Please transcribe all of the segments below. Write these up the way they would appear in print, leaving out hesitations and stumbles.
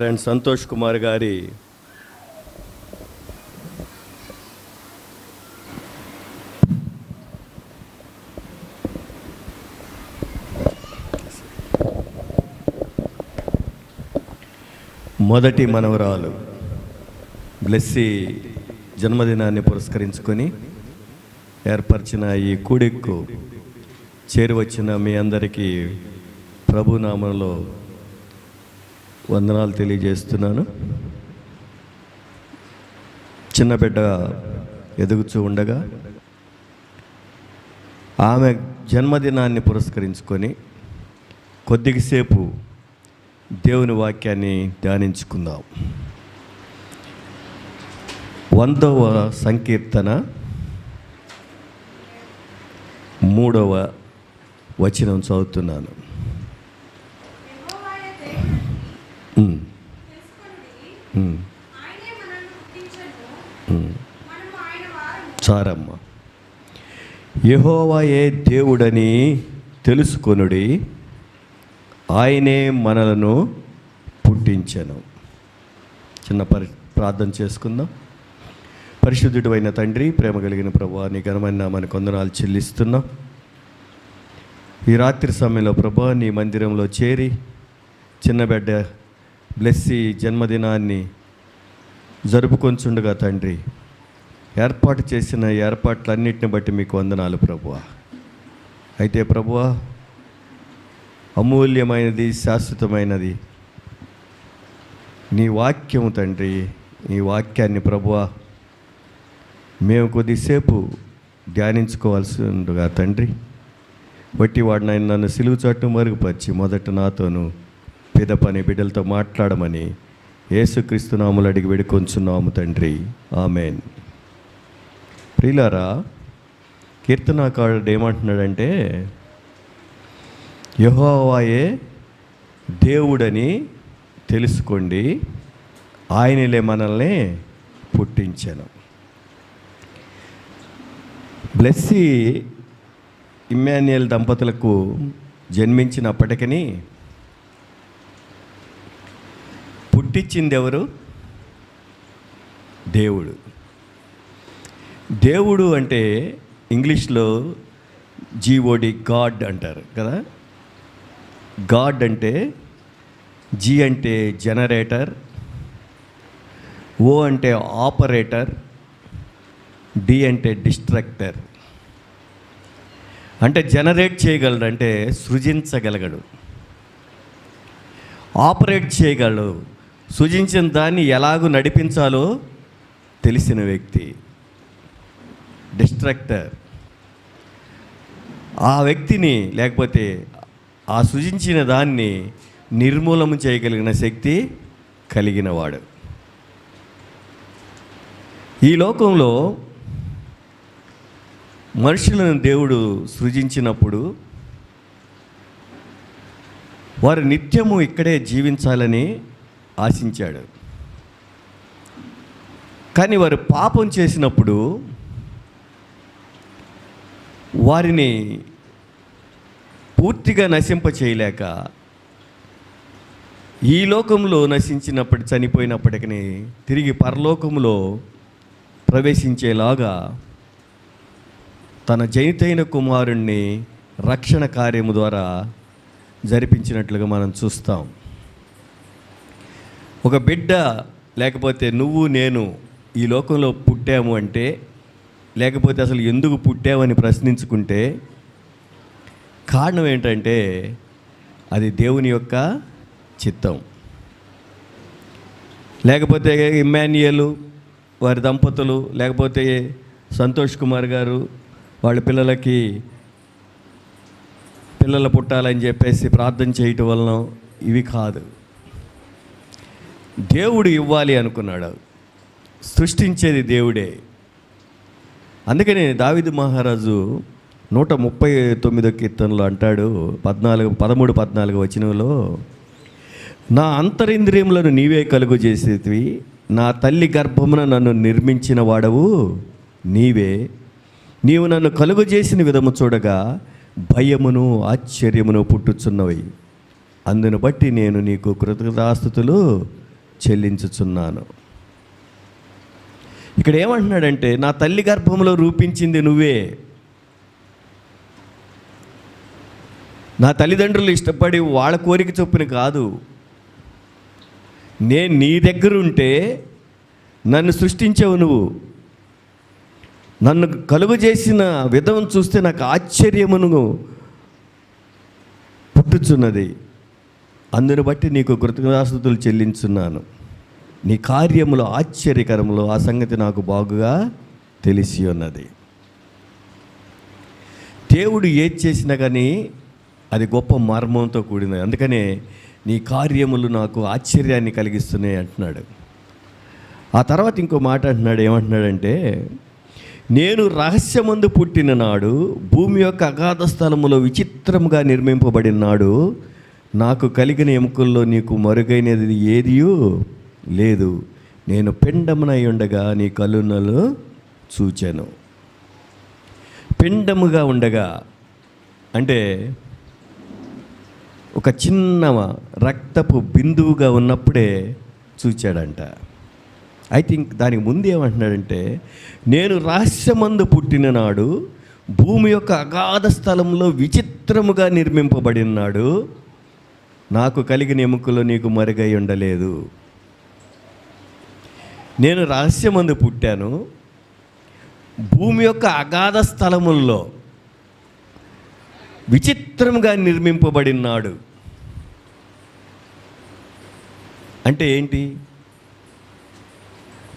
Friend Santosh Kumar గారి మొదటి మనవరాలు బ్లెస్సీ జన్మదినాన్ని పురస్కరించుకొని ఏర్పరిచిన ఈ కూడిక్కు చేరువచ్చిన మీ అందరికీ ప్రభునామంలో వందనాలు తెలియజేస్తున్నాను. చిన్న బిడ్డ ఎదుగుతూ ఉండగా ఆమె జన్మదినాన్ని పురస్కరించుకొని కొద్దిసేపు దేవుని వాక్యాన్ని ధ్యానించుకుందాం. 100వ సంకీర్తన 3వ వచనం చదువుతున్నాను. చారమ్మ. యెహోవాయే దేవుడని తెలుసుకొనుడి, ఆయనే మనలను పుట్టించెను. చిన్న ప్రార్థన చేసుకుందాం. పరిశుద్ధుడు అయిన తండ్రి, ప్రేమ కలిగిన ప్రభువా, నీ ఘనమైన నామానికి వందనాలు చెల్లిస్తున్నాం. ఈ రాత్రి సమయంలో ప్రభువా నీ మందిరంలో చేరి చిన్న బిడ్డ బ్లెస్సీ జన్మదినాన్ని జరుపుకొంచుండగా తండ్రి ఏర్పాటు చేసిన ఏర్పాట్లన్నిటిని బట్టి మీకు వందనాలు ప్రభువా. అయితే ప్రభువా అమూల్యమైనది, శాశ్వతమైనది నీ వాక్యము తండ్రి. నీ వాక్యాన్ని ప్రభువా మేము కొద్దిసేపు ధ్యానించుకోవాల్సి ఉండగా తండ్రి బట్టి వాడిని ఆయన నన్ను సిలువ చాటు మరుగుపరిచి మొదట నాతోను పిదపని బిడ్డలతో మాట్లాడమని యేసుక్రీస్తు నామములో అడిగి వేడుకొంచున్నాము తండ్రి, ఆమెన్. ప్రియులారా, కీర్తనాకారుడు ఏమంటున్నాడంటే యెహోవాయే దేవుడని తెలుసుకోండి, ఆయనలే మనల్ని పుట్టించెను. బ్లెస్సీ ఇమ్మాన్యుయల్ దంపతులకు జన్మించినప్పటికీ పుట్టించింది ఎవరు? దేవుడు. దేవుడు అంటే ఇంగ్లీష్లో జీఓడి, గాడ్ అంటారు కదా. గాడ్ అంటే జీ అంటే జనరేటర్, ఓ అంటే ఆపరేటర్, డి అంటే డిస్ట్రక్టర్. అంటే జనరేట్ చేయగలడు, అంటే సృజించగలగడు. ఆపరేట్ చేయగలడు, సృజించిన దాన్ని ఎలాగూ నడిపించాలో తెలిసిన వ్యక్తి. డిస్ట్రక్టర్ ఆ వ్యక్తిని, లేకపోతే ఆ సృజించిన దాన్ని నిర్మూలన చేయగలిగిన శక్తి కలిగినవాడు. ఈ లోకంలో మనుషులను దేవుడు సృజించినప్పుడు వారు నిత్యము ఇక్కడే జీవించాలని ఆశించాడు. కానీ వారు పాపం చేసినప్పుడు వారిని పూర్తిగా నశింప చేయలేక ఈ లోకంలో నశించినప్పుడు చనిపోయినప్పటికీ తిరిగి పరలోకంలో ప్రవేశించేలాగా తన జనితైన కుమారుణ్ణి రక్షణ కార్యము ద్వారా జరిపించినట్లుగా మనం చూస్తాం. ఒక బిడ్డ, లేకపోతే నువ్వు నేను ఈ లోకంలో పుట్టాము అంటే, లేకపోతే అసలు ఎందుకు పుట్టామని ప్రశ్నించుకుంటే కారణం ఏంటంటే అది దేవుని యొక్క చిత్తం. లేకపోతే ఇమ్మాన్యుయల్ వారి దంపతులు, లేకపోతే సంతోష్ కుమార్ గారు వాళ్ళ పిల్లలకి పిల్లలు పుట్టాలని చెప్పేసి ప్రార్థన చేయటం వలన ఇవి కాదు. దేవుడు ఇవ్వాలి అనుకున్నాడు, సృష్టించేది దేవుడే. అందుకని దావీదు మహారాజు 139వ కీర్తనలో అంటాడు, 13-14 వచనంలో, నా అంతరింద్రియములను నీవే కలుగు చేసేవి, నా తల్లి గర్భమున నన్ను నిర్మించిన వాడవు నీవే, నీవు నన్ను కలుగు చేసిన విధము చూడగా భయమును ఆశ్చర్యమును పుట్టుచున్నవి. అందును బట్టి నేను నీకు కృతజ్ఞతాస్తుతులు చెల్లించుచున్నాను. ఇక్కడ ఏమంటున్నాడంటే, నా తల్లి గర్భంలో రూపించింది నువ్వే. నా తల్లిదండ్రులు ఇష్టపడి వాళ్ళ కోరిక చొప్పున కాదు, నేను నీ దగ్గర ఉంటే నన్ను సృష్టించావు నువ్వు. నన్ను కలుగు చేసిన విధం చూస్తే నాకు ఆశ్చర్యమును పుట్టుచున్నది. అందుని బట్టి నీకు కృతజ్ఞతాస్తుతులు చెల్లించున్నాను. నీ కార్యములు ఆశ్చర్యకరములు, ఆ సంగతి నాకు బాగుగా తెలిసి ఉన్నది. దేవుడు ఏది చేసినా కానీ అది గొప్ప మర్మంతో కూడినది. అందుకనే నీ కార్యములు నాకు ఆశ్చర్యాన్ని కలిగిస్తున్నాయి అంటున్నాడు. ఆ తర్వాత ఇంకో మాట అంటున్నాడు. ఏమంటున్నాడంటే, నేను రహస్యమందు పుట్టిన నాడు, భూమి యొక్క అగాధ స్థలములో విచిత్రముగా నిర్మింపబడిన నాడు, నాకు కలిగిన ఎముకల్లో నీకు మరుగైనది ఏదియూ లేదు. నేను పిండమునై ఉండగా నీ కలునలు చూచాను. పిండముగా ఉండగా అంటే ఒక చిన్న రక్తపు బిందువుగా ఉన్నప్పుడే చూచాడంట. ఐ థింక్ దానికి ముందు ఏమంటున్నాడంటే, నేను రహస్యమందు పుట్టిన నాడు, భూమి యొక్క అగాధ స్థలంలో విచిత్రముగా నిర్మింపబడినాడు, నాకు కలిగిన ఎముకలో నీకు మరుగై ఉండలేదు. నేను రహస్యమందు పుట్టాను, భూమి యొక్క అగాధ స్థలముల్లో విచిత్రముగా నిర్మింపబడినాడు. అంటే ఏంటి?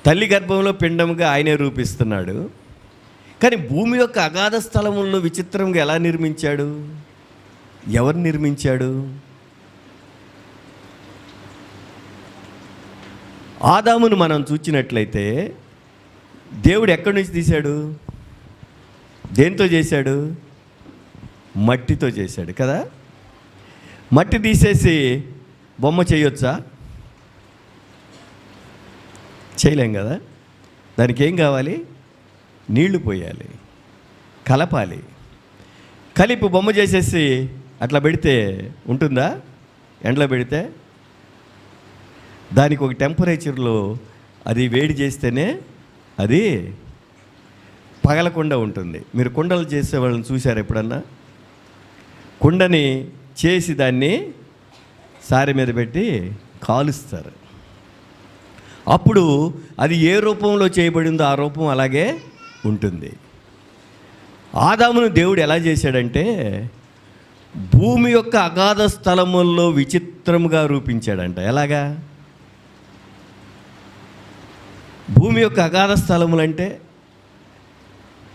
తల్లి గర్భంలో పిండముగా ఆయనే రూపిస్తున్నాడు, కానీ భూమి యొక్క అగాధ స్థలముల్లో విచిత్రంగా ఎలా నిర్మించాడు? ఎవరు నిర్మించాడు? ఆదామును మనం చూచినట్లయితే దేవుడు ఎక్కడి నుంచి తీశాడు? దేంతో చేశాడు? మట్టితో చేశాడు కదా. మట్టి తీసేసి బొమ్మ చేయొచ్చా? చేయలేం కదా. దానికి ఏం కావాలి? నీళ్లు పోయాలి, కలపాలి. కలిపి బొమ్మ చేసేసి అట్లా పెడితే ఉంటుందా? ఎండలో పెడితే దానికి ఒక టెంపరేచర్లో అది వేడి చేస్తేనే అది పగలకుండా ఉంటుంది. మీరు కుండలు చేసే వాళ్ళని చూశారు ఎప్పుడన్నా? కుండని చేసి దాన్ని సారె మీద పెట్టి కాలుస్తారు. అప్పుడు అది ఏ రూపంలో చేయబడిందో ఆ రూపం అలాగే ఉంటుంది. ఆదామును దేవుడు ఎలా చేశాడంటే, భూమి యొక్క అగాధ స్థలముల్లో విచిత్రముగా రూపించాడంట. ఎలాగా? భూమి యొక్క అగాధ స్థలములంటే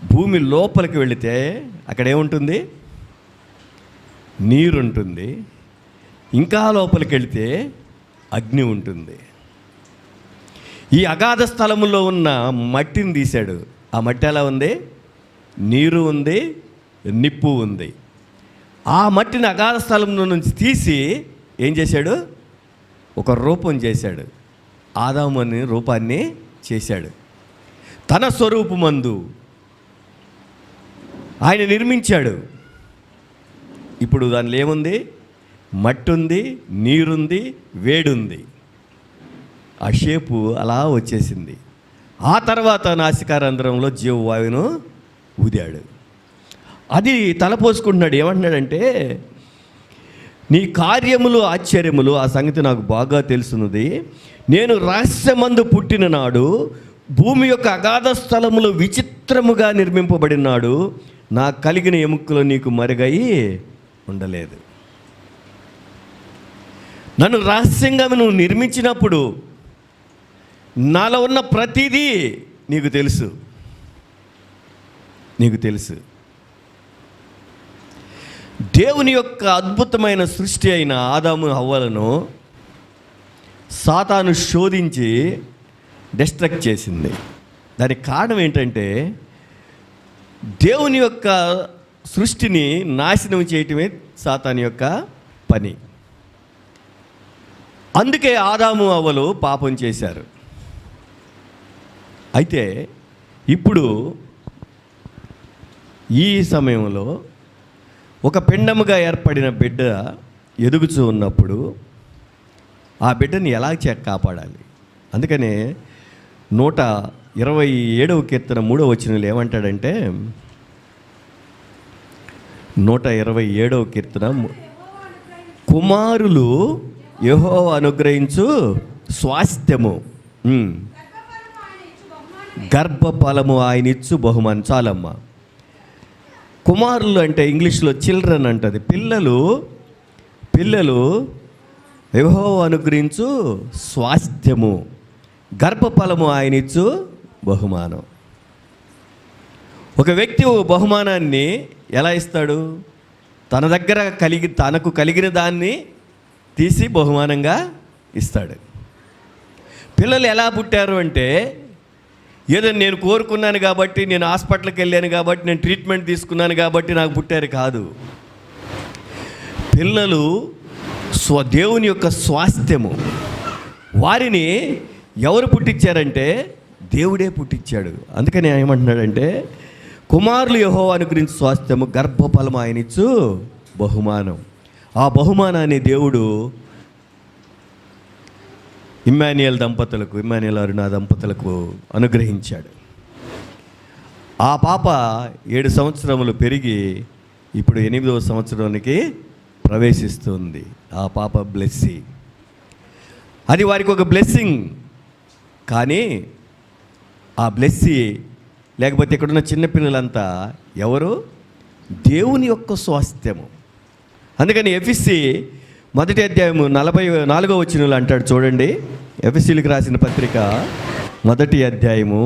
భూమి లోపలికి వెళితే అక్కడ ఏముంటుంది? నీరుంటుంది. ఇంకా లోపలికి వెళితే అగ్ని ఉంటుంది. ఈ అగాధ స్థలములో ఉన్న మట్టిని తీశాడు. ఆ మట్టి ఎలా ఉంది? నీరు ఉంది, నిప్పు ఉంది. ఆ మట్టిని అగాధ స్థలంలో నుంచి తీసి ఏం చేశాడు? ఒక రూపం చేశాడు. ఆదాము అనే రూపాన్ని చేశాడు. తన స్వరూపమందు ఆయన నిర్మించాడు. ఇప్పుడు దానిలో ఏముంది? మట్టి ఉంది, నీరుంది, వేడుంది. ఆ షేపు అలా వచ్చేసింది. ఆ తర్వాత నాసికారంధ్రంలో జీవవాయువును ఊదాడు. అది తలపోసుకుంటున్నాడు. ఏమంటున్నాడంటే, నీ కార్యములు ఆశ్చర్యములు, ఆ సంగతి నాకు బాగా తెలుసున్నది. నేను రహస్యమందు పుట్టిన నాడు, భూమి యొక్క అగాధ స్థలములు విచిత్రముగా నిర్మింపబడినాడు, నా కలిగిన ఎముకలు నీకు మరుగయి ఉండలేదు. నన్ను రహస్యంగా నువ్వు నిర్మించినప్పుడు నాలో ఉన్న ప్రతిదీ నీకు తెలుసు. నీకు తెలుసు. దేవుని యొక్క అద్భుతమైన సృష్టి అయిన ఆదాము హవ్వలను సాతాను శోధించి డిస్ట్రక్ట్ చేసింది. దానికి కారణం ఏంటంటే, దేవుని యొక్క సృష్టిని నాశనం చేయటమే సాతాను యొక్క పని. అందుకే ఆదాము హవ్వలు పాపం చేశారు. అయితే ఇప్పుడు ఈ సమయంలో ఒక పిండముగా ఏర్పడిన బిడ్డ ఎదుగుతూ ఉన్నప్పుడు ఆ బిడ్డని ఎలా కాపాడాలి? అందుకనే 127వ కీర్తన 3వ వచనంలో ఏమంటాడంటే, 127వ కీర్తన, కుమారులు యెహోవా అనుగ్రహించు స్వాస్థ్యము, గర్భఫలము ఆయన ఇచ్చు బహుమానం. చాలమ్మా. కుమారులు అంటే ఇంగ్లీష్లో చిల్డ్రన్ అంటది. పిల్లలు యెహోవా అనుగ్రహించు స్వాస్థ్యము, గర్భఫలము ఆయన ఇచ్చు బహుమానం. ఒక వ్యక్తి బహుమానాన్ని ఎలా ఇస్తాడు? తన దగ్గర తనకు కలిగిన దాన్ని తీసి బహుమానంగా ఇస్తాడు. పిల్లలు ఎలా పుట్టారు అంటే, ఏదో నేను కోరుకున్నాను కాబట్టి, నేను హాస్పిటల్కి వెళ్ళాను కాబట్టి, నేను ట్రీట్మెంట్ తీసుకున్నాను కాబట్టి నాకు పుట్టారు కాదు. పిల్లలు దేవుని యొక్క స్వాస్థ్యము. వారిని ఎవరు పుట్టించారంటే దేవుడే పుట్టించాడు. అందుకని ఏమంటున్నాడంటే, కుమారులు యెహోవా అనుగ్రహించు స్వాస్థ్యము, గర్భఫలము ఆయన ఇచ్చు బహుమానం. ఆ బహుమానాన్ని దేవుడు ఇమ్మాన్యుయేల్ అరుణ దంపతులకు అనుగ్రహించాడు. ఆ పాప 7 సంవత్సరములు పెరిగి ఇప్పుడు 8వ సంవత్సరానికి ప్రవేశిస్తుంది. ఆ పాప బ్లెస్సీ. అది వారికి ఒక బ్లెస్సింగ్. కానీ ఆ బ్లెస్సీ లేకపోతే ఇక్కడున్న చిన్నపిల్లలంతా ఎవరు? దేవుని యొక్క స్వాస్థ్యము. అందుకని ఎఫెసీ 1వ అధ్యాయము 44వ వచనంలో అంటాడు చూడండి. ఎఫెసీలకు రాసిన పత్రిక 1వ అధ్యాయము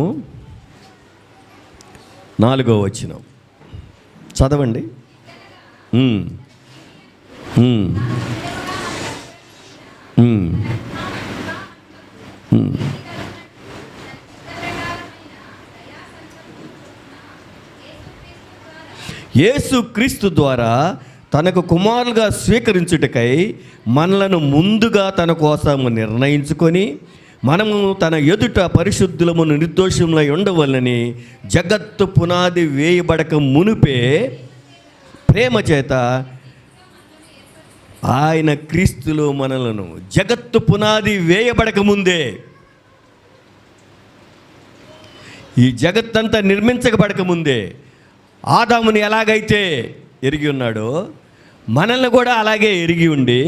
4వ వచనం చదవండి. యేసు క్రీస్తు ద్వారా తనకు కుమారులుగా స్వీకరించుటకై మనలను ముందుగా తన కోసము నిర్ణయించుకొని, మనము తన ఎదుట పరిశుద్ధులము నిర్దోషములై ఉండవలనని జగత్తు పునాది వేయబడక మునుపే ప్రేమ చేత ఆయన క్రీస్తులో మనలను, జగత్తు పునాది వేయబడక ముందే, ఈ జగత్తంతా నిర్మించబడక ముందే ఆదాముని ఎలాగైతే ఎరిగి ఉన్నాడో మనల్ని కూడా అలాగే ఎరిగి ఉండి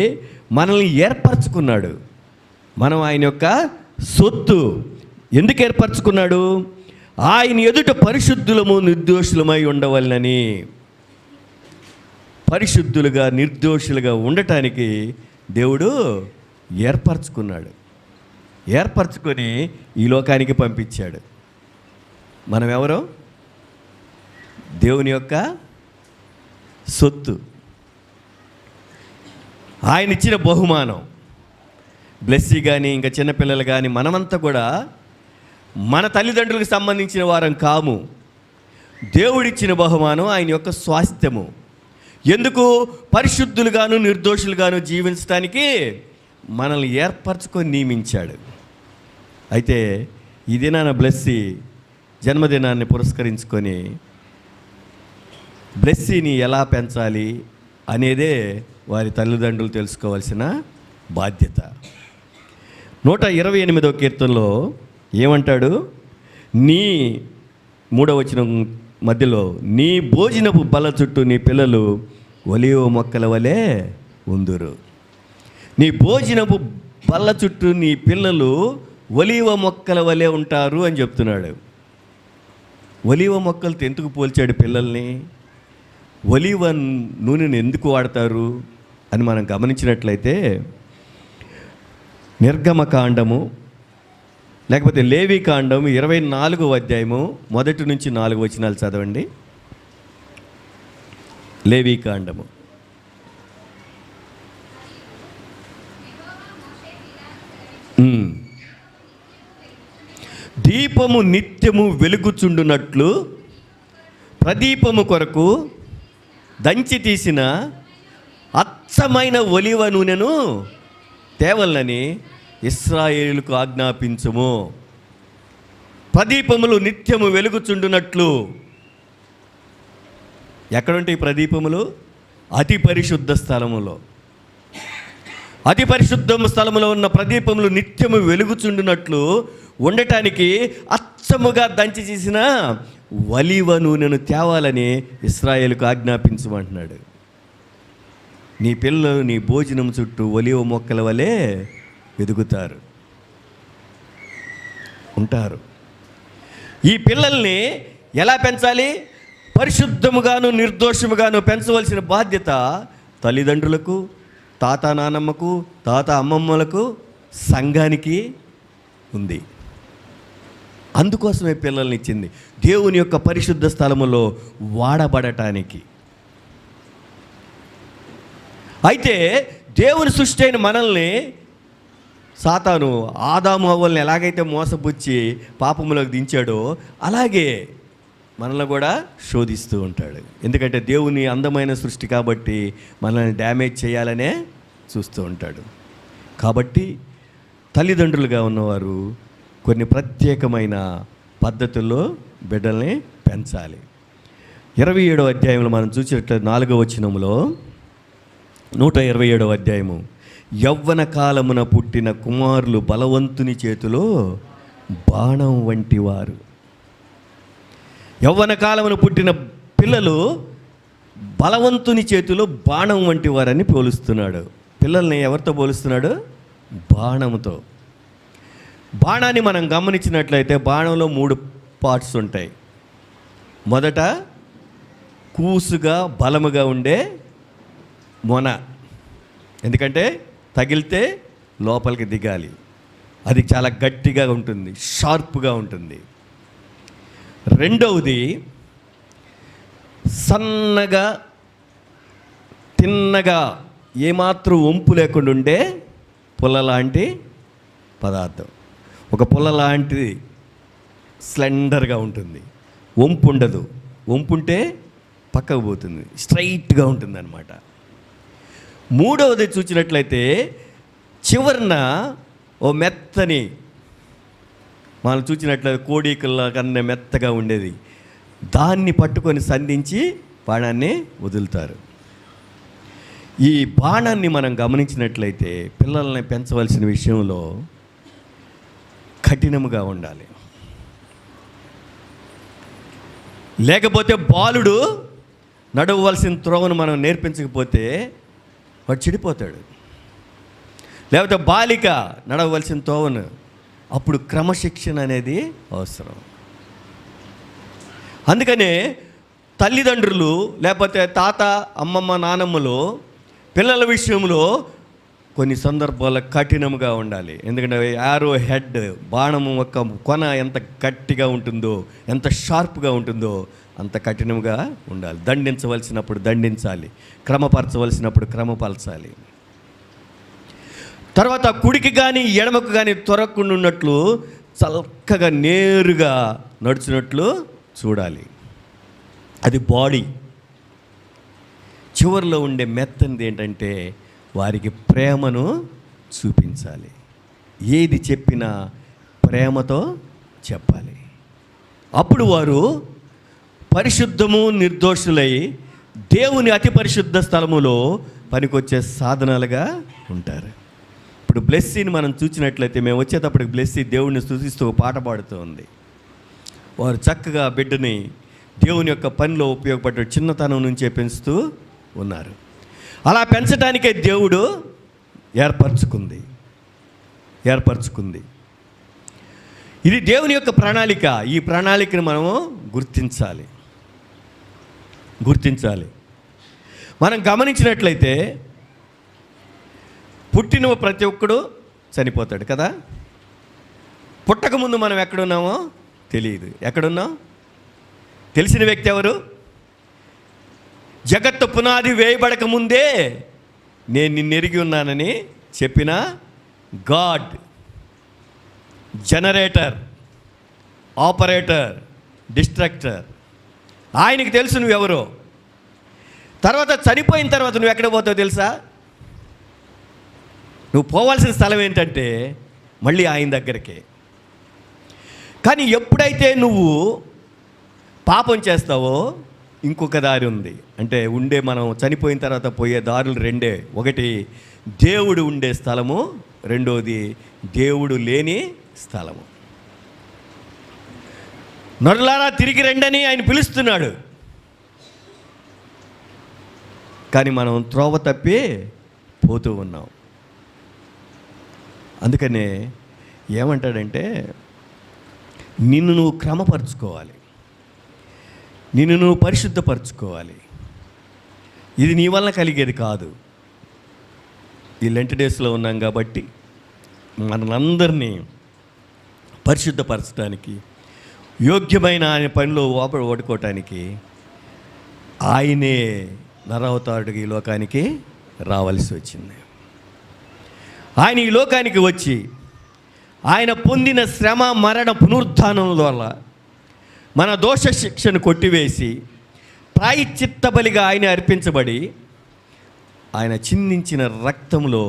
మనల్ని ఏర్పరచుకున్నాడు. మనం ఆయన యొక్క సొత్తు. ఎందుకు ఏర్పరచుకున్నాడు? ఆయన ఎదుట పరిశుద్ధులము నిర్దోషులమై ఉండవలనని. పరిశుద్ధులుగా నిర్దోషులుగా ఉండటానికి దేవుడు ఏర్పరచుకున్నాడు. ఏర్పరచుకొని ఈ లోకానికి పంపించాడు. మనం ఎవరో? దేవుని యొక్క సొత్తు. ఆయన ఇచ్చిన బహుమానం. బ్లెస్సీ కానీ ఇంకా చిన్నపిల్లలు కానీ మనమంతా కూడా మన తల్లిదండ్రులకు సంబంధించిన వారం కాము. దేవుడిచ్చిన బహుమానం ఆయన యొక్క స్వాస్థ్యము. ఎందుకు? పరిశుద్ధులుగాను నిర్దోషులుగాను జీవించడానికి మనల్ని ఏర్పరచుకొని నియమించాడు. అయితే ఈ దినాన బ్లెస్సీ జన్మదినాన్ని పురస్కరించుకొని బ్లెస్సీని ఎలా పెంచాలి అనేదే వారి తల్లిదండ్రులు తెలుసుకోవాల్సిన బాధ్యత. 128వ కీర్తనలో ఏమంటాడు? నీ 3వ వచనం మధ్యలో, నీ భోజనపు బల్ల చుట్టూ నీ పిల్లలు ఒలీవ మొక్కల వలె ఉందురు. నీ భోజనపు బల్ల చుట్టూ నీ పిల్లలు ఒలీవ మొక్కల వలె ఉంటారు అని చెప్తున్నాడు. ఒలీవ మొక్కలతో ఎందుకు పోల్చాడు పిల్లల్ని? ఒలీవ నూనెను ఎందుకు వాడతారు అని మనం గమనించినట్లయితే, నిర్గమకాండము లేకపోతే లేవీకాండము 24వ అధ్యాయము 1 నుంచి 4 వచనాలు చదవండి. లేవీకాండము. దీపము నిత్యము వెలుగుచుండునట్లు ప్రదీపము కొరకు దంచి తీసిన అచ్చమైన ఒలివ నూనెను తేవలని ఇశ్రాయేలుకు ఆజ్ఞాపించుము. ప్రదీపములు నిత్యము వెలుగుచుండునట్లు. ఎక్కడుంటాయి ప్రదీపములు? అతి పరిశుద్ధ స్థలములో. అతి పరిశుద్ధ స్థలములో ఉన్న ప్రదీపములు నిత్యము వెలుగుచుండునట్లు ఉండటానికి అచ్చముగా దంచి చేసిన ఒలీవ నూనెను తేవాలని ఇశ్రాయేలుకు ఆజ్ఞాపించమంటున్నాడు. నీ పిల్లలు నీ భోజనం చుట్టూ ఒలీవ మొక్కల వలె ఎదుగుతారు, ఉంటారు. ఈ పిల్లల్ని ఎలా పెంచాలి? పరిశుద్ధముగాను నిర్దోషముగాను పెంచవలసిన బాధ్యత తల్లిదండ్రులకు, తాత నానమ్మకు, తాత అమ్మమ్మలకు, సంఘానికి ఉంది. అందుకోసమే పిల్లల్ని ఇచ్చింది, దేవుని యొక్క పరిశుద్ధ స్థలములో వాడబడటానికి. అయితే దేవుని సృష్టి అయిన మనల్ని సాతాను ఆదాము హవ్వల్ని ఎలాగైతే మోసపుచ్చి పాపములోకి దించాడో అలాగే మనల్ని కూడా శోధిస్తూ ఉంటాడు. ఎందుకంటే దేవుని అందమైన సృష్టి కాబట్టి మనల్ని డ్యామేజ్ చేయాలనే చూస్తూ ఉంటాడు. కాబట్టి తల్లిదండ్రులుగా ఉన్నవారు కొన్ని ప్రత్యేకమైన పద్ధతుల్లో బిడ్డల్ని పెంచాలి. 27వ అధ్యాయంలో మనం చూసినట్లయితే 4వ వచనంలో 127వ అధ్యాయము, యవ్వన కాలమున పుట్టిన కుమారులు బలవంతుని చేతిలో బాణం వంటి వారు. యవ్వన కాలమున పుట్టిన పిల్లలు బలవంతుని చేతిలో బాణం వంటి వారని పోలుస్తున్నాడు. పిల్లల్ని ఎవరితో పోలుస్తున్నాడు? బాణంతో. బాణాన్ని మనం గమనించినట్లయితే బాణంలో 3 పార్ట్స్ ఉంటాయి. మొదట కూసుగా బలముగా ఉండే మొన, ఎందుకంటే తగిలితే లోపలికి దిగాలి, అది చాలా గట్టిగా ఉంటుంది, షార్ప్గా ఉంటుంది. రెండవది సన్నగా తిన్నగా ఏమాత్రం వంపు లేకుండా ఉండే పుల్ల లాంటి పదార్థం. ఒక పుల్ల లాంటిది స్లెండర్గా ఉంటుంది, వంపు ఉండదు. వంపు ఉంటే పక్కకు పోతుంది, స్ట్రైట్గా ఉంటుంది అన్నమాట. మూడవది చూసినట్లయితే చివరన ఓ మెత్తని, మనం చూసినట్లయితే కోడికల్లా కన్నా మెత్తగా ఉండేది, దాన్ని పట్టుకొని సంధించి బాణాన్ని వదులుతారు. ఈ బాణాన్ని మనం గమనించినట్లయితే పిల్లల్ని పెంచవలసిన విషయంలో కఠినముగా ఉండాలి. లేకపోతే బాలుడు నడవవలసిన త్రోవను మనం నేర్పించకపోతే వాడు చెడిపోతాడు. లేకపోతే బాలిక నడవవలసిన త్రోవను, అప్పుడు క్రమశిక్షణ అనేది అవసరం. అందుకనే తల్లిదండ్రులు లేకపోతే తాత అమ్మమ్మ నానమ్మలు పిల్లల విషయంలో కొన్ని సందర్భాల్లో కఠినంగా ఉండాలి. ఎందుకంటే యారో హెడ్, బాణము యొక్క కొన ఎంత గట్టిగా ఉంటుందో, ఎంత షార్ప్గా ఉంటుందో అంత కఠినంగా ఉండాలి. దండించవలసినప్పుడు దండించాలి, క్రమపరచవలసినప్పుడు క్రమపరచాలి. తర్వాత కుడికి కానీ ఎడమకు కానీ తొరగకుండా ఉన్నట్లు చక్కగా నేరుగా నడుచున్నట్లు చూడాలి. అది బాడీ. చివరిలో ఉండే మెత్తనిది ఏంటంటే వారికి ప్రేమను చూపించాలి. ఏది చెప్పినా ప్రేమతో చెప్పాలి. అప్పుడు వారు పరిశుద్ధము నిర్దోషులై దేవుని అతి పరిశుద్ధ స్థలములో పనికొచ్చే సాధనాలుగా ఉంటారు. ఇప్పుడు బ్లెస్సీని మనం చూసినట్లయితే, మేము వచ్చేటప్పటికి బ్లెస్సీ దేవుడిని స్తుతిస్తూ పాట పాడుతూ ఉంది. వారు చక్కగా బిడ్డని దేవుని యొక్క పనిలో ఉపయోగపడే చిన్నతనం నుంచే పెంచుతూ ఉన్నారు. అలా పెంచడానికే దేవుడు ఏర్పరచుకుంది. ఇది దేవుని యొక్క ప్రణాళిక. ఈ ప్రణాళికను మనము గుర్తించాలి. మనం గమనించినట్లయితే పుట్టిన ప్రతి ఒక్కడు చనిపోతాడు కదా. పుట్టకముందు మనం ఎక్కడున్నామో తెలియదు. ఎక్కడున్నాం? తెలిసిన వ్యక్తి ఎవరు? జగత్తు పునాది వేయబడక ముందే నేను నిన్ను ఎరిగి ఉన్నానని చెప్పిన గాడ్, జనరేటర్, ఆపరేటర్, డిస్ట్రక్టర్, ఆయనకి తెలుసు నువ్వెవరో. తర్వాత చనిపోయిన తర్వాత నువ్వు ఎక్కడ పోతావు తెలుసా? నువ్వు పోవాల్సిన స్థలం ఏంటంటే మళ్ళీ ఆయన దగ్గరికే. కానీ ఎప్పుడైతే నువ్వు పాపం చేస్తావో, ఇంకొక దారి ఉంది. అంటే మనం చనిపోయిన తర్వాత పోయే దారులు రెండే. ఒకటి దేవుడు ఉండే స్థలము, రెండోది దేవుడు లేని స్థలము. నరులారా తిరిగి రండని ఆయన పిలుస్తున్నాడు. కానీ మనం త్రోవ తప్పి పోతూ ఉన్నాం. అందుకనే ఏమంటాడంటే, నిన్ను నువ్వు క్రమపరుచుకోవాలి, నిన్ను నువ్వు పరిశుద్ధపరచుకోవాలి. ఇది నీ వల్ల కలిగేది కాదు. ఈ లెంట్ డేస్లో ఉన్నాం కాబట్టి మనందరినీ పరిశుద్ధపరచడానికి, యోగ్యమైన ఆయన పనిలో ఓడుకోవటానికి ఆయనే నరవతారుడికి ఈ లోకానికి రావాల్సి వచ్చింది. ఆయన ఈ లోకానికి వచ్చి ఆయన పొందిన శ్రమ, మరణ, పునరుత్థానం వల్ల మన దోష శిక్షను కొట్టివేసి ప్రాయశ్చిత్త బలిగా ఆయన అర్పించబడి ఆయన చిందించిన రక్తంలో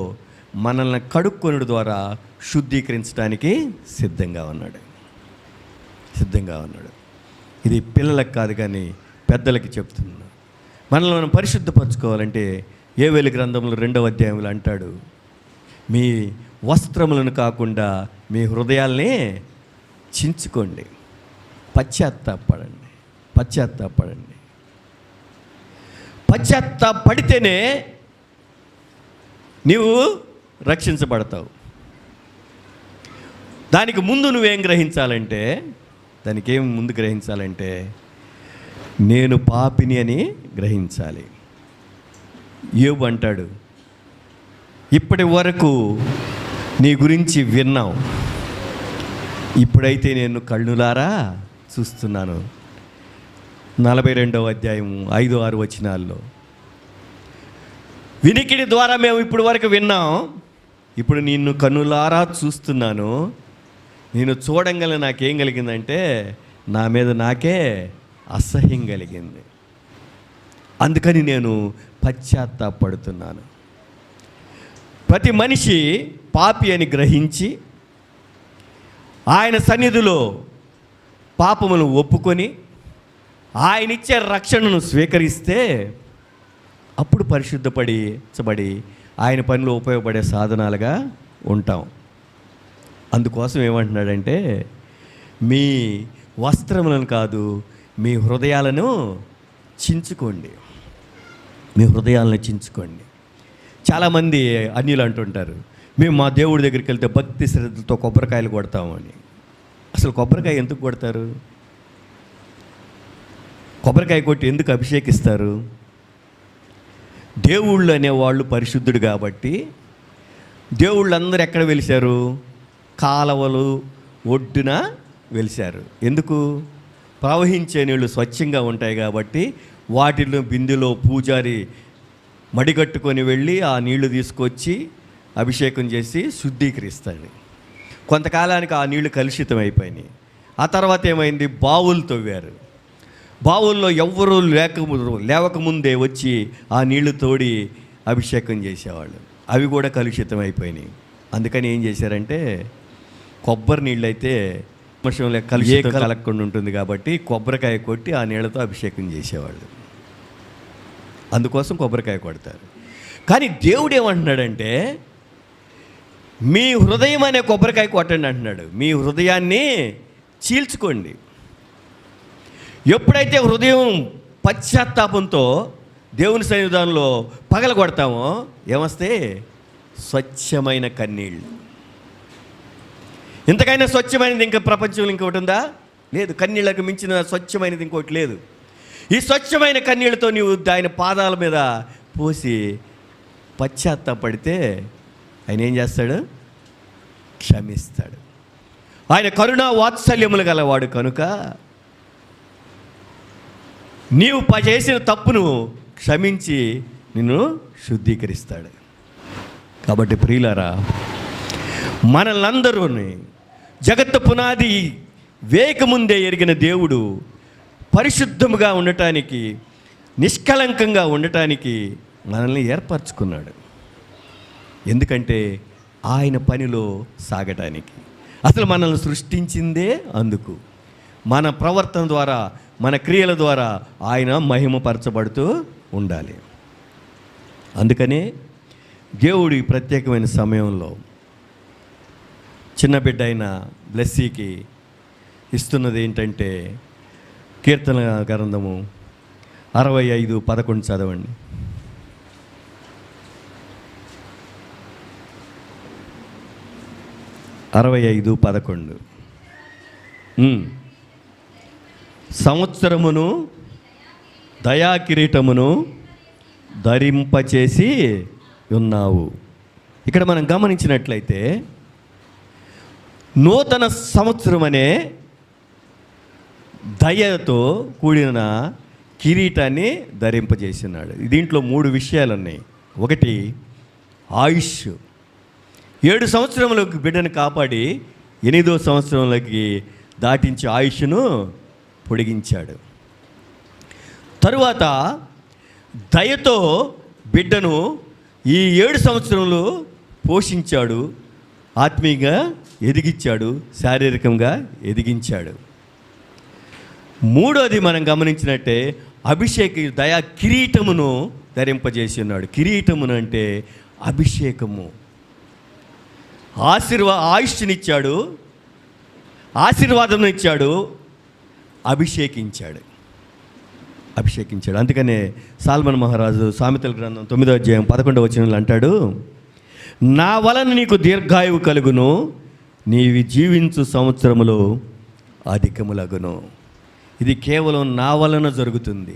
మనల్ని కడుక్కొనుడు ద్వారా శుద్ధీకరించడానికి సిద్ధంగా ఉన్నాడు. ఇది పిల్లలకు కాదు కానీ పెద్దలకి చెప్తున్నా. మనల్ని మనం పరిశుద్ధపరచుకోవాలంటే యోవేలు గ్రంథంలో 2వ అధ్యాయంలో అంటాడు, మీ వస్త్రములను కాకుండా మీ హృదయాల్ని చించుకోండి, పశ్చాత్తాపడితేనే నీవు రక్షించబడతావు. దానికి ముందు నువ్వేం గ్రహించాలంటే, నేను పాపిని అని గ్రహించాలి. యోబు అంటాడు, ఇప్పటి వరకు నీ గురించి విన్నాం, ఇప్పుడైతే నేను కళ్ళులారా చూస్తున్నాను. 42వ అధ్యాయం 5-6 వచనాల్లో, వినికిడి ద్వారా మేము ఇప్పటి వరకు విన్నాం, ఇప్పుడు నిన్ను కన్నులారా చూస్తున్నాను. నేను చూడంగానే నాకేం కలిగిందంటే, నా మీద నాకే అసహ్యం కలిగింది. అందుకని నేను పశ్చాత్తాపడుతున్నాను. ప్రతి మనిషి పాపి అని గ్రహించి ఆయన సన్నిధిలో పాపమును ఒప్పుకొని ఆయన ఇచ్చే రక్షణను స్వీకరిస్తే అప్పుడు పరిశుద్ధపడి ఆయన పనిలో ఉపయోగపడే సాధనాలుగా ఉంటాం. అందుకోసం ఏమంటున్నాడంటే, మీ వస్త్రములను కాదు, మీ హృదయాలను చించుకోండి. చాలామంది అన్యులు అంటుంటారు, మేము మా దేవుడి దగ్గరికి వెళ్తే భక్తి శ్రద్ధలతో కొబ్బరికాయలు కొడతామని. అసలు కొబ్బరికాయ ఎందుకు కొడతారు? కొబ్బరికాయ కొట్టి ఎందుకు అభిషేకిస్తారు? దేవుళ్ళు అనేవాళ్ళు పరిశుద్ధుడు కాబట్టి దేవుళ్ళందరూ ఎక్కడ వెలిశారు? కాలవలు ఒడ్డున వెలిశారు. ఎందుకు? ప్రవహించే నీళ్ళు స్వచ్ఛంగా ఉంటాయి కాబట్టి వాటిలో బిందులో పూజారి మడిగట్టుకొని వెళ్ళి ఆ నీళ్లు తీసుకొచ్చి అభిషేకం చేసి శుద్ధీకరిస్తాడు. కొంతకాలానికి ఆ నీళ్లు కలుషితం అయిపోయినాయి. ఆ తర్వాత ఏమైంది? బావులు తవ్వారు. బావుల్లో ఎవ్వరూ లేవకముందే వచ్చి ఆ నీళ్లు తోడి అభిషేకం చేసేవాళ్ళు. అవి కూడా కలుషితం అయిపోయినాయి. అందుకని ఏం చేశారంటే, కొబ్బరి నీళ్ళు అయితే వర్షంలో కలుషితం కలగకుండా ఉంటుంది కాబట్టి కొబ్బరికాయ కొట్టి ఆ నీళ్ళతో అభిషేకం చేసేవాళ్ళు. అందుకోసం కొబ్బరికాయ కొడతారు. కానీ దేవుడు ఏమంటున్నాడంటే, మీ హృదయం అనే కొబ్బరికాయ కొట్టండి అంటున్నాడు. మీ హృదయాన్ని చీల్చుకోండి. ఎప్పుడైతే హృదయం పశ్చాత్తాపంతో దేవుని సన్నిధానంలో పగలగొడతామో ఏమొస్తే? స్వచ్ఛమైన కన్నీళ్ళు. ఇంతకైనా స్వచ్ఛమైనది ఇంకా ప్రపంచంలో ఇంకొకటి ఉందా? లేదు. కన్నీళ్ళకు మించిన స్వచ్ఛమైనది ఇంకోటి లేదు. ఈ స్వచ్ఛమైన కన్నీళ్ళతో నీవు ఆయన పాదాల మీద పోసి పశ్చాత్తాపడితే ఆయన ఏం చేస్తాడు? క్షమిస్తాడు. ఆయన కరుణా వాత్సల్యములు గలవాడు కనుక నీవు చేసిన తప్పును క్షమించి నిన్ను శుద్ధీకరిస్తాడు. కాబట్టి ప్రియులారా, మనల్నందరూని జగత్తు పునాది వేయకముందే ఎరిగిన దేవుడు పరిశుద్ధముగా ఉండటానికి, నిష్కలంకంగా ఉండటానికి మనల్ని ఏర్పరచుకున్నాడు. ఎందుకంటే ఆయన పనిలో సాగటానికి. అసలు మనల్ని సృష్టించిందే అందుకు. మన ప్రవర్తన ద్వారా, మన క్రియల ద్వారా ఆయన మహిమపరచబడుతూ ఉండాలి. అందుకని దేవుడు ఈ ప్రత్యేకమైన సమయంలో చిన్న బిడ్డ అయిన బ్లెస్సీకి ఇస్తున్నది ఏంటంటే, కీర్తన గ్రంథము 65:11 చదవండి. 65:11 సంవత్సరమును దయాకిరీటమును ధరింపచేసి ఉన్నావు. ఇక్కడ మనం గమనించినట్లయితే నూతన సంవత్సరం అనే దయతో కూడిన కిరీటాన్ని ధరింపజేసినాడు. దీంట్లో 3 విషయాలు ఉన్నాయి. ఒకటి ఆయుష్. 7 సంవత్సరములకు బిడ్డను కాపాడి 8వ సంవత్సరంలోకి దాటించి ఆయుష్ను పొడిగించాడు. తరువాత దయతో బిడ్డను ఈ 7 సంవత్సరంలో పోషించాడు, ఆత్మీయంగా ఎదిగించాడు, శారీరకంగా ఎదిగించాడు. మూడోది మనం గమనించినట్టే అభిషేక దయా కిరీటమును ధరింపజేసి ఉన్నాడు. కిరీటమును అంటే అభిషేకము. ఆయుష్నిచ్చాడు, ఆశీర్వాదం ఇచ్చాడు, అభిషేకించాడు. అందుకనే సాల్మన్ మహారాజు సామెతల గ్రంథం 9వ అధ్యాయం 11వ వచనంలో అంటాడు, నా వలన నీకు దీర్ఘాయువు కలుగును, నీవి జీవించు సంవత్సరములు అధికములగును. ఇది కేవలం నా వలన జరుగుతుంది.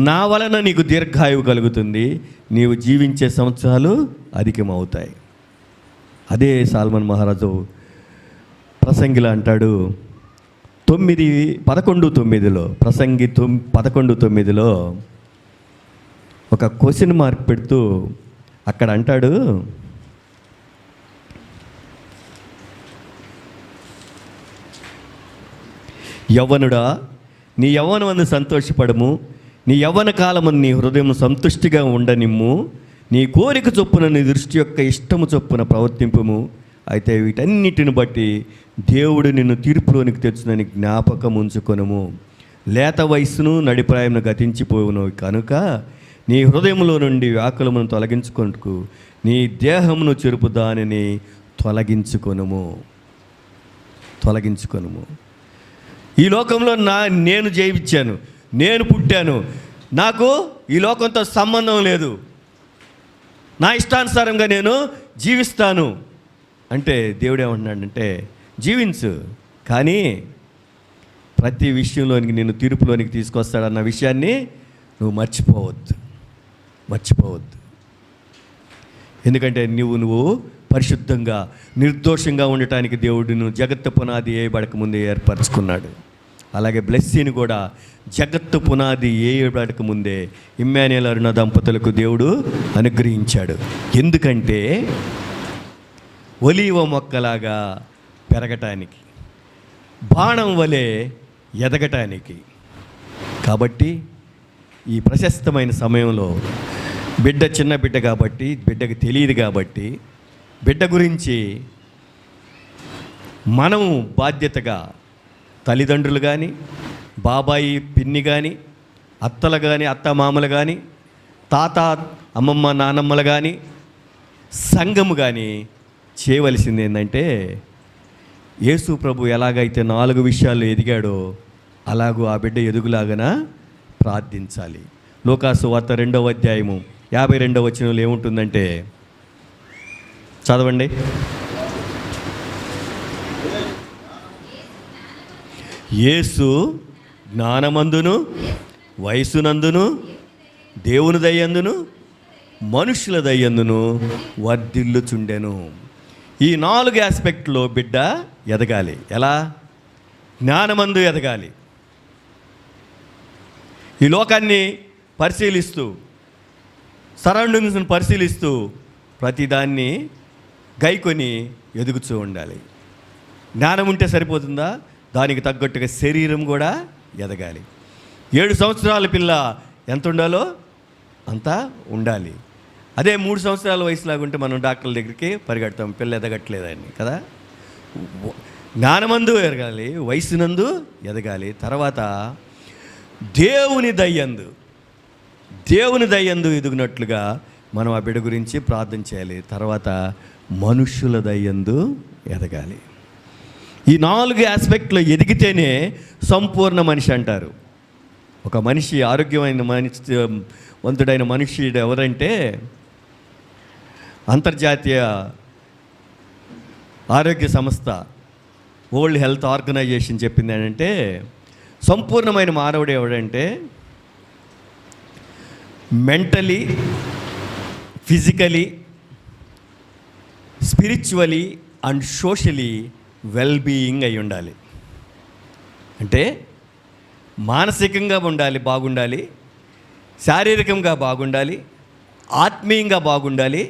నా వలన నీకు దీర్ఘాయువు కలుగుతుంది, నీవు జీవించే సంవత్సరాలు అధికమవుతాయి. అదే సాల్మన్ మహారాజు ప్రసంగిలో అంటాడు 11:9 ప్రసంగి 11:9 ఒక క్వశ్చన్ మార్క్ పెడుతూ అక్కడ అంటాడు, యవ్వనుడా నీ యవ్వనమందు సంతోషపడము, నీ యవ్వన కాలమును నీ హృదయం సంతుష్టిగా ఉండనిమ్ము, నీ కోరిక చొప్పున నీ దృష్టి యొక్క ఇష్టము చొప్పున ప్రవర్తింపుము. అయితే వీటన్నిటిని బట్టి దేవుడు నిన్ను తీర్పులోనికి తెచ్చునని జ్ఞాపకం ఉంచుకొనుము. లేత వయస్సును నడిప్రాయమును గతించిపోవును కనుక నీ హృదయంలో నుండి వ్యాకులమును తొలగించుకొనుటకు నీ దేహమును చెరుపు దానిని తొలగించుకొనుము. ఈ లోకంలో నేను జయించాను, నేను పుట్టాను, నాకు ఈ లోకంతో సంబంధం లేదు, నా ఇష్టానుసారంగా నేను జీవిస్తాను అంటే దేవుడు ఏమంటున్నాడంటే, జీవించు, కానీ ప్రతి విషయంలోనికి నేను తీర్పులోనికి తీసుకొస్తాడన్న విషయాన్ని నువ్వు మర్చిపోవద్దు. ఎందుకంటే నువ్వు పరిశుద్ధంగా నిర్దోషంగా ఉండటానికి దేవుడును జగత్తు పునాది వేయబడక ముందే ఏర్పరచుకున్నాడు. అలాగే బ్లెస్సీని కూడా జగత్తు పునాది వేయబడక ముందే ఇమ్మాన్యుయేల్ అరుణ దంపతులకు దేవుడు అనుగ్రహించాడు. ఎందుకంటే ఒలీవ మొక్కలాగా పెరగటానికి, బాణం వలె ఎదగటానికి. కాబట్టి ఈ ప్రశస్తమైన సమయంలో బిడ్డ చిన్న బిడ్డ కాబట్టి, బిడ్డకు తెలియదు కాబట్టి, బిడ్డ గురించి మనం బాధ్యతగా తల్లిదండ్రులు కానీ, బాబాయి పిన్ని కానీ, అత్తలు కానీ, అత్తమామలు కానీ, తాత అమ్మమ్మ నానమ్మలు కానీ, సంఘము కానీ చేయవలసింది ఏంటంటే, యేసు ప్రభు ఎలాగైతే 4 విషయాల్లో ఎదిగాడో అలాగూ ఆ బిడ్డ ఎదుగులాగన ప్రార్థించాలి. లూకాసు వార్త 2వ అధ్యాయము 52వ వచనంలో ఏముంటుందంటే, చదవండి. యేసు జ్ఞానమందును వయసునందును దేవుని దయందును మనుషుల దయందును వర్ధిల్లుచుండెను. ఈ 4 ఆస్పెక్ట్లో బిడ్డ ఎదగాలి. ఎలా? జ్ఞానమందు ఎదగాలి. ఈ లోకాన్ని పరిశీలిస్తూ, సరౌండింగ్స్ని పరిశీలిస్తూ ప్రతిదాన్ని గైకొని ఎదుగుతూ ఉండాలి. జ్ఞానం ఉంటే సరిపోతుందా? దానికి తగ్గట్టుగా శరీరం కూడా ఎదగాలి. 7 సంవత్సరాల పిల్ల ఎంత ఉండాలో అంతా ఉండాలి. అదే 3 సంవత్సరాల వయసులాగా ఉంటే మనం డాక్టర్ల దగ్గరికి పరిగెడతాం, పిల్ల ఎదగట్లేదని కదా. జ్ఞానమందు ఎదగాలి, వయసునందు ఎదగాలి. తర్వాత దేవుని దయ్యందు ఎదుగునట్లుగా మనం ఆ బిడ్డ గురించి ప్రార్థన చేయాలి. తర్వాత మనుష్యుల దయ్యందు ఎదగాలి. ఈ 4 ఆస్పెక్ట్లో ఎదిగితేనే సంపూర్ణ మనిషి అంటారు. ఒక మనిషి ఆరోగ్యమైన వంతుడైన మనిషి ఎవరంటే, అంతర్జాతీయ ఆరోగ్య సంస్థ వరల్డ్ హెల్త్ ఆర్గనైజేషన్ చెప్పింది ఏంటంటే, సంపూర్ణమైన మానవుడు ఎవడంటే mentally, physically, spiritually and socially wellbeing అయి ఉండాలి. అంటే మానసికంగా బాగుండాలి, శారీరకంగా బాగుండాలి, ఆత్మీయంగా బాగుండాలి,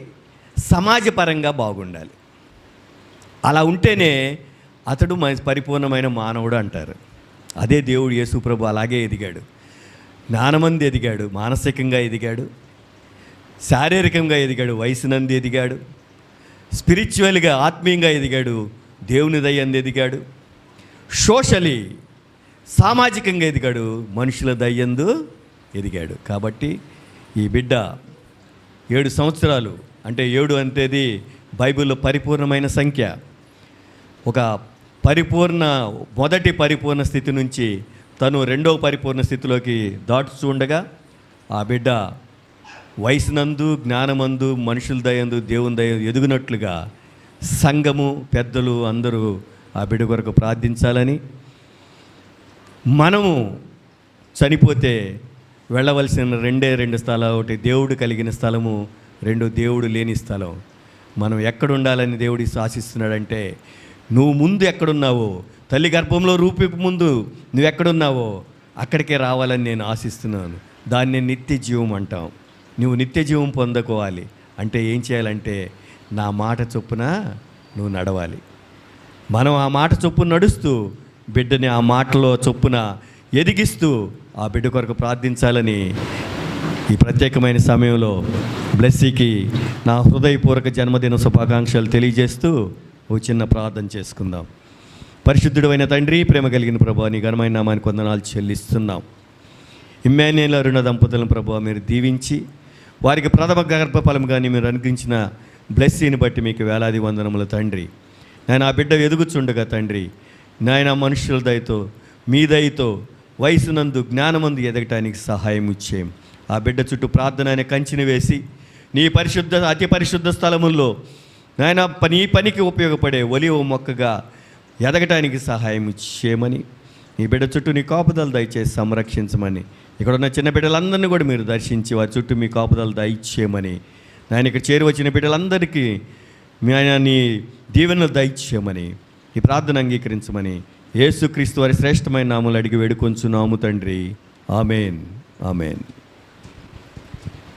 సమాజపరంగా బాగుండాలి. అలా ఉంటేనే అతడు పరిపూర్ణమైన మానవుడు అంటారు. అదే దేవుడు యేసుప్రభు అలాగే ఎదిగాడు. జ్ఞానమంది ఎదిగాడు, మానసికంగా ఎదిగాడు, శారీరకంగా ఎదిగాడు, వయసునంది ఎదిగాడు, స్పిరిచువల్గా ఆత్మీయంగా ఎదిగాడు, దేవుని దయ్యందు ఎదిగాడు, సోషలీ సామాజికంగా ఎదిగాడు, మనుషుల దయ్యందు ఎదిగాడు. కాబట్టి ఈ బిడ్డ 7 సంవత్సరాలు, అంటే 7 అంటేది బైబిల్లో పరిపూర్ణమైన సంఖ్య. ఒక మొదటి పరిపూర్ణ స్థితి నుంచి తను 2వ పరిపూర్ణ స్థితిలోకి దాటుతూ ఉండగా ఆ బిడ్డ వయసునందు, జ్ఞానమందు, మనుషుల దయందు, దేవుని దయ ఎదుగునట్లుగా సంఘము, పెద్దలు అందరూ ఆ బిడ్డ కొరకు ప్రార్థించాలని, మనము చనిపోతే వెళ్ళవలసిన 2 స్థలాలు, ఒకటి దేవుడు కలిగిన స్థలము, 2 దేవుడు లేని స్థలం. మనం ఎక్కడ ఉండాలని దేవుడు ఆశిస్తున్నాడంటే, నువ్వు ముందు ఎక్కడున్నావో, తల్లి గర్భంలో రూపింపు ముందు నువ్వు ఎక్కడున్నావో అక్కడికే రావాలని నేను ఆశిస్తున్నాను. దాన్ని నిత్య జీవం అంటాం. నువ్వు నిత్య జీవం పొందుకోవాలి అంటే ఏం చేయాలంటే, నా మాట చొప్పున నువ్వు నడవాలి. మనం ఆ మాట చొప్పున నడుస్తూ బిడ్డని ఆ మాటలో చొప్పున ఎదిగిస్తూ ఆ బిడ్డ కొరకు ప్రార్థించాలని ఈ ప్రత్యేకమైన సమయంలో బ్లెస్సీకి నా హృదయపూర్వక జన్మదిన శుభాకాంక్షలు తెలియజేస్తూ ఒక చిన్న ప్రార్థన చేసుకుందాం. పరిశుద్ధుడు అయిన తండ్రి, ప్రేమ కలిగిన ప్రభువా, నీ ఘనమైన నామానికి వందనాలు చెల్లిస్తున్నాం. ఇమ్మాన్యుయేల్ అరుణ దంపతులను ప్రభువా మీరు దీవించి వారికి ప్రథమ గర్భఫలం కానీ మీరు అనుగ్రహించిన బ్లెస్సీని బట్టి మీకు వేలాది వందనములు తండ్రి. నేను ఆ బిడ్డ ఎదుగుచుండగా తండ్రి, నాయన మనుషుల దయతో, మీ దయతో, వయసునందు, జ్ఞానమందు ఎదగటానికి సహాయం ఇచ్చేయం. ఆ బిడ్డ చుట్టూ ప్రార్థన అనే కంచెని వేసి నీ అతి పరిశుద్ధ స్థలముల్లో నాయన నీ పనికి ఉపయోగపడే ఒలివ మొక్కగా ఎదగటానికి సహాయం చేయమని, ఈ బిడ్డ చుట్టూ నీ కాపుదలు దయచేసి సంరక్షించమని, ఇక్కడ ఉన్న చిన్న బిడ్డలందరినీ కూడా మీరు దర్శించి వారి చుట్టూ మీ కాపుదలు దయచేయమని, నేను ఇక్కడ చేరి వచ్చిన బిడ్డలందరికీ ఆయన నీ దీవెనలు దయచేయమని, ఈ ప్రార్థన అంగీకరించమని యేసుక్రీస్తు వారి శ్రేష్టమైన నామములు అడిగి వేడుకొంచున్నాము తండ్రి. Amen, amen.